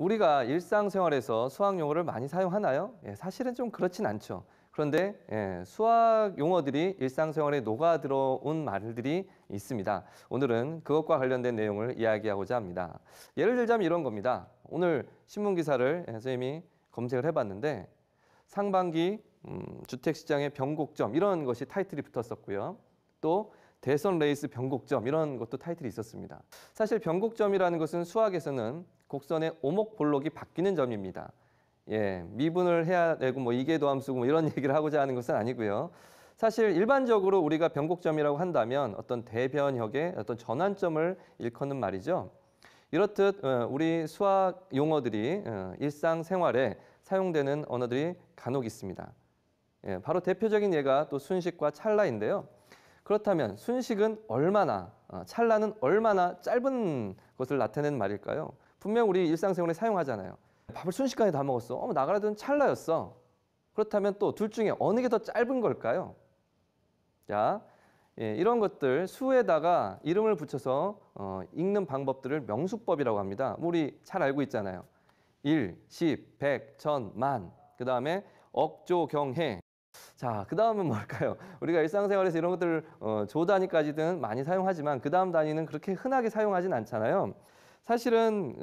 우리가 일상생활에서 수학 용어를 많이 사용하나요? 사실은 좀 그렇진 않죠. 그런데 수학 용어들이 일상생활에 녹아들어온 말들이 있습니다. 오늘은 그것과 관련된 내용을 이야기하고자 합니다. 예를 들자면 이런 겁니다. 오늘 신문기사를 선생님이 검색을 해봤는데 상반기 주택시장의 변곡점 이런 것이 타이틀이 붙었었고요. 또 대선 레이스 변곡점 이런 것도 타이틀이 있었습니다. 사실 변곡점이라는 것은 수학에서는 곡선의 오목볼록이 바뀌는 점입니다. 미분을 해야 되고 뭐 이계도함수고 뭐 이런 얘기를 하고자 하는 것은 아니고요. 사실 일반적으로 우리가 변곡점이라고 한다면 어떤 대변혁의 어떤 전환점을 일컫는 말이죠. 이렇듯 우리 수학 용어들이 일상생활에 사용되는 언어들이 간혹 있습니다. 바로 대표적인 예가 또 순식과 찰나인데요. 그렇다면 순식은 얼마나, 찰나는 얼마나 짧은 것을 나타내는 말일까요? 분명 우리 일상생활에 사용하잖아요. 밥을 순식간에 다 먹었어. 나가라던 찰나였어. 그렇다면 또 둘 중에 어느 게 더 짧은 걸까요? 자, 이런 것들 수에다가 이름을 붙여서 읽는 방법들을 명수법이라고 합니다. 우리 잘 알고 있잖아요. 1, 10, 100, 1000, 만. 그 다음에 억, 조, 경, 해. 자, 그 다음은 뭘까요? 우리가 일상생활에서 이런 것들을 조 단위까지는 많이 사용하지만 그 다음 단위는 그렇게 흔하게 사용하진 않잖아요. 사실은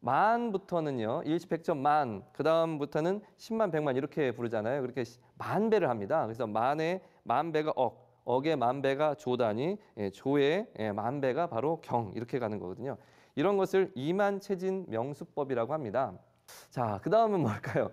만부터는요. 1, 10, 100, 1000, 만. 그 다음부터는 10만, 100만 이렇게 부르잖아요. 그렇게 만배를 합니다. 그래서 만의 만배가 억, 억의 만배가 조 단위, 조의 만배가 바로 경 이렇게 가는 거거든요. 이런 것을 이만체진 명수법이라고 합니다. 자, 그 다음은 뭘까요?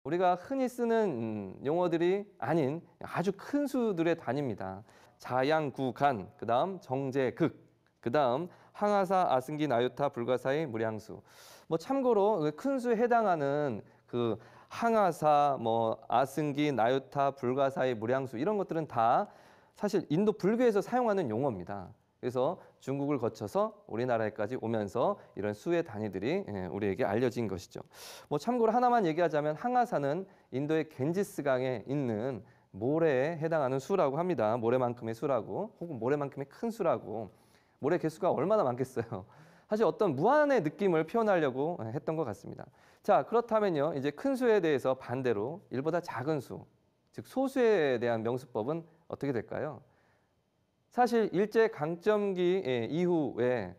우리가 흔히 쓰는 용어들이 아닌 아주 큰 수들의 단위입니다. 자양구간, 그 다음 정제극, 그 다음 항하사, 아승기, 나유타, 불가사의 무량수. 뭐 참고로 큰 수에 해당하는 그 항하사, 뭐 아승기, 나유타, 불가사의 무량수 이런 것들은 다 사실 인도 불교에서 사용하는 용어입니다. 그래서 중국을 거쳐서 우리나라에까지 오면서 이런 수의 단위들이 우리에게 알려진 것이죠. 뭐 참고로 하나만 얘기하자면 항하사는 인도의 겐지스강에 있는 모래에 해당하는 수라고 합니다. 모래만큼의 수라고, 혹은 모래만큼의 큰 수라고. 모래 개수가 얼마나 많겠어요. 사실 어떤 무한의 느낌을 표현하려고 했던 것 같습니다. 자, 그렇다면요. 이제 큰 수에 대해서 반대로 일보다 작은 수, 즉 소수에 대한 명수법은 어떻게 될까요? 사실 일제강점기 이후에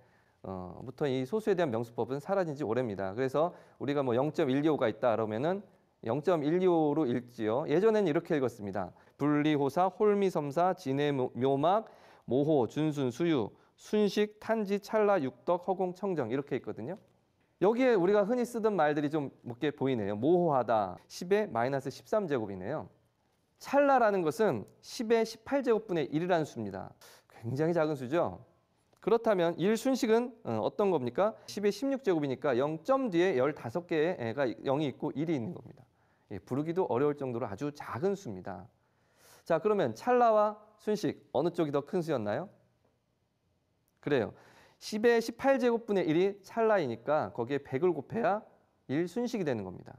부터 이 소수에 대한 명수법은 사라진 지 오래입니다. 그래서 우리가 뭐 0.125가 있다 그러면은 0.125로 읽지요. 예전에는 이렇게 읽었습니다. 분리호사, 홀미섬사, 진해묘막, 모호, 준순, 수유, 순식, 탄지, 찰나, 육덕, 허공, 청정 이렇게 있거든요. 여기에 우리가 흔히 쓰던 말들이 좀 몇 개 보이네요. 모호하다, 10의 마이너스 13제곱이네요. 찰나라는 것은 10의 18제곱분의 1이라는 수입니다. 굉장히 작은 수죠. 그렇다면 1순식은 어떤 겁니까? 10의 16제곱이니까 0점 뒤에 15개의 애가 0이 있고 1이 있는 겁니다. 부르기도 어려울 정도로 아주 작은 수입니다. 자, 그러면 찰나와 순식 어느 쪽이 더 큰 수였나요? 그래요. 10의 18제곱분의 1이 찰나이니까 거기에 100을 곱해야 1순식이 되는 겁니다.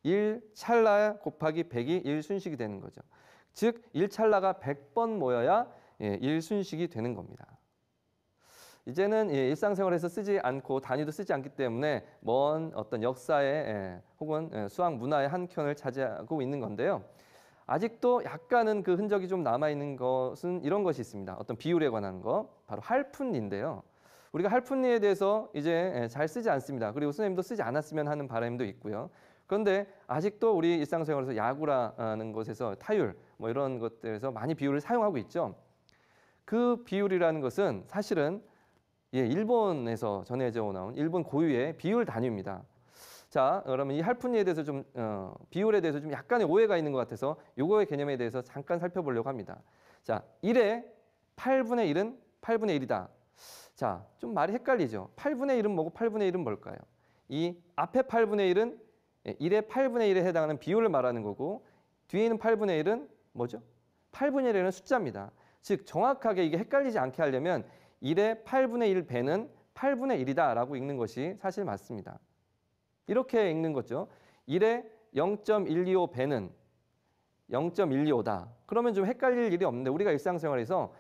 1찰나 곱하기 100이 1순식이 되는 거죠. 즉 1찰나가 100번 모여야 1순식이 되는 겁니다. 이제는 일상생활에서 쓰지 않고 단위도 쓰지 않기 때문에 먼 어떤 역사의 혹은 수학 문화의 한 켠을 차지하고 있는 건데요. 아직도 약간은 그 흔적이 좀 남아있는 것은 이런 것이 있습니다. 어떤 비율에 관한 거, 바로 할푼리인데요. 우리가 할푼리에 대해서 이제 잘 쓰지 않습니다. 그리고 선생님도 쓰지 않았으면 하는 바람도 있고요. 그런데 아직도 우리 일상생활에서 야구라는 것에서 타율 뭐 이런 것들에서 많이 비율을 사용하고 있죠. 그 비율이라는 것은 사실은 일본에서 전해져 나온 일본 고유의 비율 단위입니다. 자, 그러면 이 할푼리에 대해서 좀 비율에 대해서 좀 약간의 오해가 있는 것 같아서 요거의 개념에 대해서 잠깐 살펴보려고 합니다. 자, 1의 8분의 1은 8분의 1이다. 자, 좀 말이 헷갈리죠. 8분의 1은 뭐고 8분의 1은 뭘까요? 이 앞에 8분의 1은 1의 8분의 1에 해당하는 비율을 말하는 거고 뒤에 있는 8분의 1은 뭐죠? 8분의 1은 숫자입니다. 즉 정확하게 이게 헷갈리지 않게 하려면 1의 8분의 1 배는 8분의 1이다 라고 읽는 것이 사실 맞습니다. 이렇게 읽는 거죠. 1의 0.125 배는 0.125다. 그러면 좀 헷갈릴 일이 없는데 우리가 일상생활에서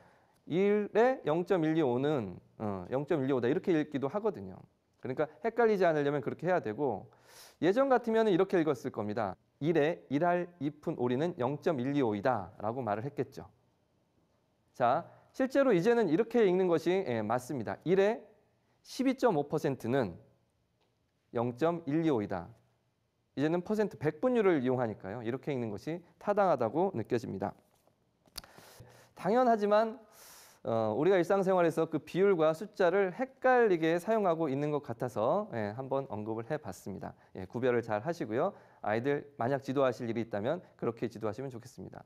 1의 0.125는 0.125다 이렇게 읽기도 하거든요. 그러니까 헷갈리지 않으려면 그렇게 해야 되고 예전 같으면 이렇게 읽었을 겁니다. 1에 1할 2푼 오리는 0.125이다 라고 말을 했겠죠. 자, 실제로 이제는 이렇게 읽는 것이 맞습니다. 1에 12.5%는 0.125이다. 이제는 퍼센트 백분율을 이용하니까요. 이렇게 읽는 것이 타당하다고 느껴집니다. 당연하지만 우리가 일상생활에서 그 비율과 숫자를 헷갈리게 사용하고 있는 것 같아서 한번 언급을 해봤습니다. 구별을 잘 하시고요. 아이들 만약 지도하실 일이 있다면 그렇게 지도하시면 좋겠습니다.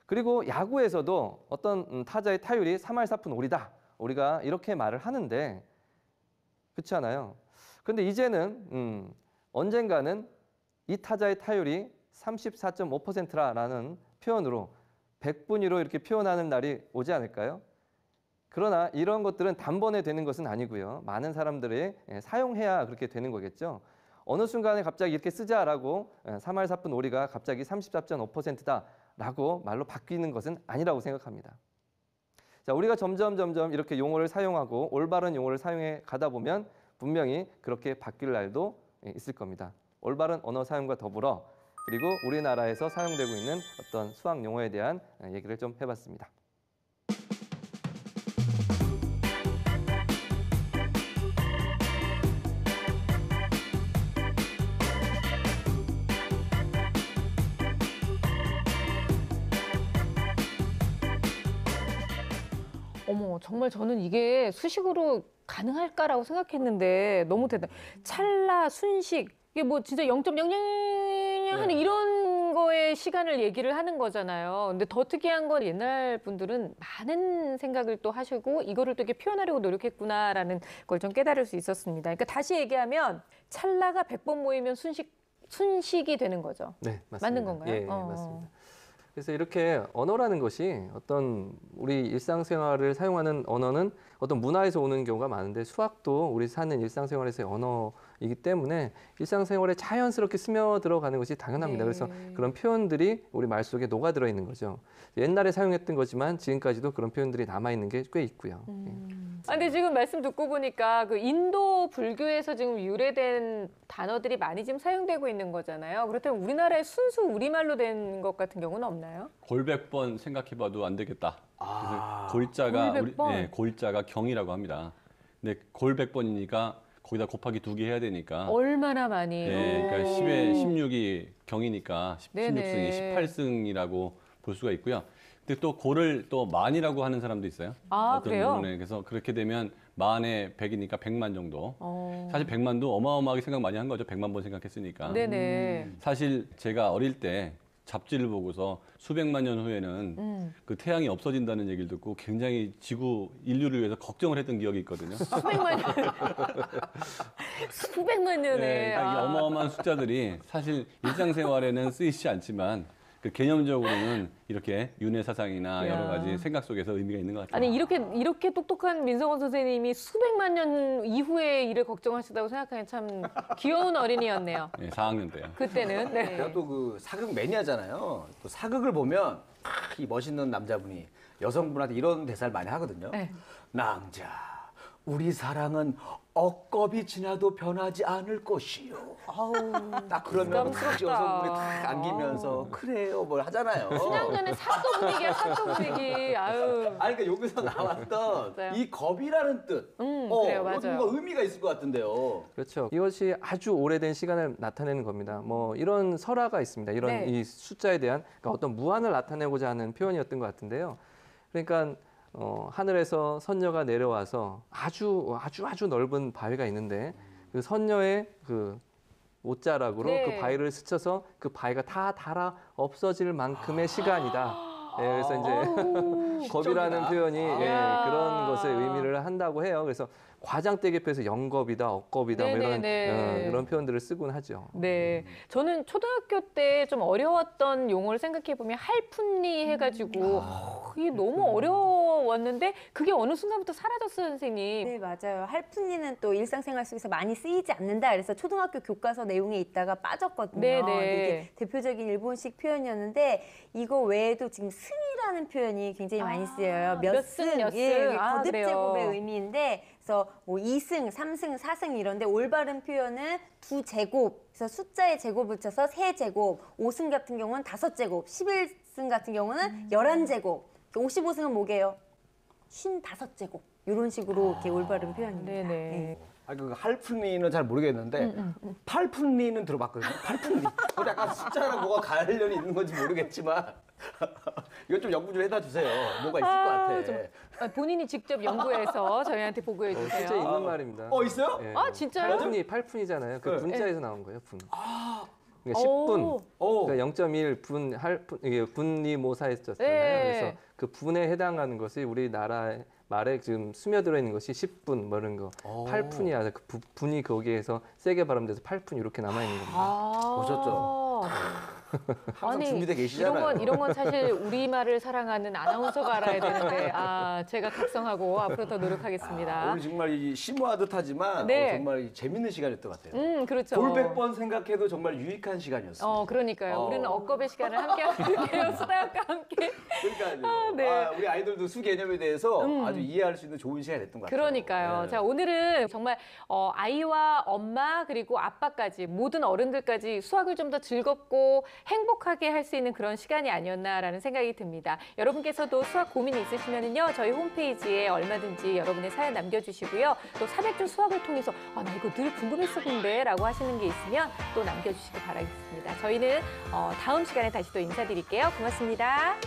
그리고 야구에서도 어떤 타자의 타율이 3할 4푼 오리다. 우리가 이렇게 말을 하는데 그렇지 않아요? 근데 이제는 언젠가는 이 타자의 타율이 34.5%라는 표현으로 백분위로 이렇게 표현하는 날이 오지 않을까요? 그러나 이런 것들은 단번에 되는 것은 아니고요. 많은 사람들이 사용해야 그렇게 되는 거겠죠. 어느 순간에 갑자기 이렇게 쓰자라고 3할 4푼 오리가 갑자기 34.5%다라고 말로 바뀌는 것은 아니라고 생각합니다. 자, 우리가 점점 이렇게 용어를 사용하고 올바른 용어를 사용해 가다 보면 분명히 그렇게 바뀔 날도 있을 겁니다. 올바른 언어 사용과 더불어 그리고 우리나라에서 사용되고 있는 어떤 수학 용어에 대한 얘기를 좀 해봤습니다. 어머, 정말 저는 이게 수식으로 가능할까라고 생각했는데 너무 대단. 찰나, 순식, 이게 뭐 진짜 0.00 하는 이런 거에 시간을 얘기를 하는 거잖아요. 근데 더 특이한 건 옛날 분들은 많은 생각을 또 하시고 이거를 또 이렇게 표현하려고 노력했구나라는 걸 좀 깨달을 수 있었습니다. 그러니까 다시 얘기하면 찰나가 100번 모이면 순식이 되는 거죠. 네, 맞습니다. 맞는 건가요? 예, 맞습니다. 그래서 이렇게 언어라는 것이 어떤 우리 일상생활을 사용하는 언어는 어떤 문화에서 오는 경우가 많은데 수학도 우리 사는 일상생활에서의 언어이기 때문에 일상생활에 자연스럽게 스며들어가는 것이 당연합니다. 네. 그래서 그런 표현들이 우리 말 속에 녹아들어 있는 거죠. 옛날에 사용했던 거지만 지금까지도 그런 표현들이 남아있는 게 꽤 있고요. 근데 지금 말씀 듣고 보니까 그 인도 불교에서 지금 유래된 단어들이 많이 지금 사용되고 있는 거잖아요. 그렇다면 우리나라의 순수 우리말로 된 것 같은 경우는 없나요? 골백번 생각해봐도 안 되겠다. 그래서 골자가 골백번? 골자가 경이라고 합니다. 근데 골백번이니까 거기다 곱하기 2개 해야 되니까. 얼마나 많이? 그러니까 10에 16이 경이니까 16승이 네네. 18승이라고 볼 수가 있고요. 근데 또 골을 또 만이라고 하는 사람도 있어요. 아, 어떤 그래요? 부분에. 그래서 그렇게 되면 만에 100이니까 100만 정도. 사실 100만도 어마어마하게 생각 많이 한 거죠. 100만 번 생각했으니까. 네네. 사실 제가 어릴 때 잡지를 보고서 수백만 년 후에는 그 태양이 없어진다는 얘기를 듣고 굉장히 지구 인류를 위해서 걱정을 했던 기억이 있거든요. 수백만 년. 수백만 년에. 네, 그러니까 이 어마어마한 숫자들이 사실 일상생활에는 쓰이지 않지만 그 개념적으로는 이렇게 윤회 사상이나 야. 여러 가지 생각 속에서 의미가 있는 것 같아요. 아니 이렇게 똑똑한 민성원 선생님이 수백만 년 이후의 일을 걱정하시다고 생각하니 참 귀여운 어린이였네요. 네, 4학년 때요. 그때는. 네. 제가 또 그 사극 매니아잖아요. 또 사극을 보면 이 멋있는 남자분이 여성분한테 이런 대사를 많이 하거든요. 네. 낭자, 우리 사랑은 억겁이 지나도 변하지 않을 것이요. 아우. 딱 그러면 딱 부담스럽다. 여성분이 딱 안기면서 그래요, 뭘 하잖아요. 신앙전의 사또 분위기야, 사또 분위기. 아유. 아니 그러니까 여기서 나왔던 맞아요. 이 겁이라는 뜻. 그래요, 맞아요. 이거 뭔가 의미가 있을 것 같은데요. 그렇죠. 이것이 아주 오래된 시간을 나타내는 겁니다. 뭐 이런 설화가 있습니다. 이런 네. 이 숫자에 대한 그러니까 어떤 무한을 나타내고자 하는 표현이었던 것 같은데요. 그러니까 하늘에서 선녀가 내려와서 아주 넓은 바위가 있는데 그 선녀의 그 옷자락으로 네. 그 바위를 스쳐서 그 바위가 다 닳아 없어질 만큼의 시간이다. 그래서 이제 겁이라는 표현이 그런 것에 의미를 한다고 해요. 그래서 과장되게 표해서 영겁이다, 억겁이다 뭐 이런 네네네. 그런 표현들을 쓰곤 하죠. 네. 저는 초등학교 때 좀 어려웠던 용어를 생각해보면 할푼리 해가지고 이게 너무 어려웠는데 그게 어느 순간부터 사라졌어요, 선생님. 네, 맞아요. 할푼이는 또 일상생활 속에서 많이 쓰이지 않는다. 그래서 초등학교 교과서 내용에 있다가 빠졌거든요. 네네. 근데 이게 대표적인 일본식 표현이었는데 이거 외에도 지금 승이라는 표현이 굉장히 많이 쓰여요. 몇 승, 몇 승. 예, 이게 아, 거듭 그래요. 제곱의 의미인데 그래서 뭐 2승, 3승, 4승 이런데 올바른 표현은 2제곱. 그래서 숫자의 제곱을 쳐서 3제곱. 5승 같은 경우는 5제곱. 11승 같은 경우는 11제곱. 55승은 뭐게요? 55제곱. 이런 식으로 이렇게 올바른 표현입니다. 네네. 네. 아, 그 할푼리는 잘 모르겠는데 팔푼리는 들어봤거든요. 팔푼리. 근데 약간 숫자랑 뭐가 관련이 있는 건지 모르겠지만 이거 좀 연구 좀 해다 주세요. 뭐가 있을 것 같아. 본인이 직접 연구해서 저희한테 보고해 실제 주세요. 있는 말입니다. 있어요? 예. 아, 진짜요? 팔푼이잖아요. 그 네. 분자에서 나온 거예요. 분. 그러니까 10분. 오. 그러니까 0.1 분, 이게 분리 모사했었잖아요. 네. 그래서 그 분에 해당하는 것이 우리나라 말에 지금 스며들어 있는 것이 10분 뭐 이런 거. 오. 8푼이야. 그 분이 거기에서 세게 발음돼서 8푼 이렇게 남아 있는 겁니다. 보셨죠? 항상 준비돼 계시잖아요. 이런 건 사실 우리말을 사랑하는 아나운서가 알아야 되는데 제가 각성하고 앞으로 더 노력하겠습니다. 오늘 정말 이 심오하듯 하지만 네. 정말 재밌는 시간이었던 것 같아요. 그렇죠. 돌백번 생각해도 정말 유익한 시간이었어요. 그러니까요. 우리는 억겁의 시간을 함께 할게요. 수다학과 함께. 그러니까요. 네. 우리 아이들도 수 개념에 대해서 아주 이해할 수 있는 좋은 시간이 됐던 것 같아요. 그러니까요. 네. 자, 오늘은 정말 아이와 엄마 그리고 아빠까지 모든 어른들까지 수학을 좀 더 즐겁고 행복하게 할 수 있는 그런 시간이 아니었나라는 생각이 듭니다. 여러분께서도 수학 고민이 있으시면요. 저희 홈페이지에 얼마든지 여러분의 사연 남겨주시고요. 또 400주 수학을 통해서 나 이거 늘 궁금했었는데 라고 하시는 게 있으면 또 남겨주시기 바라겠습니다. 저희는 다음 시간에 다시 또 인사드릴게요. 고맙습니다.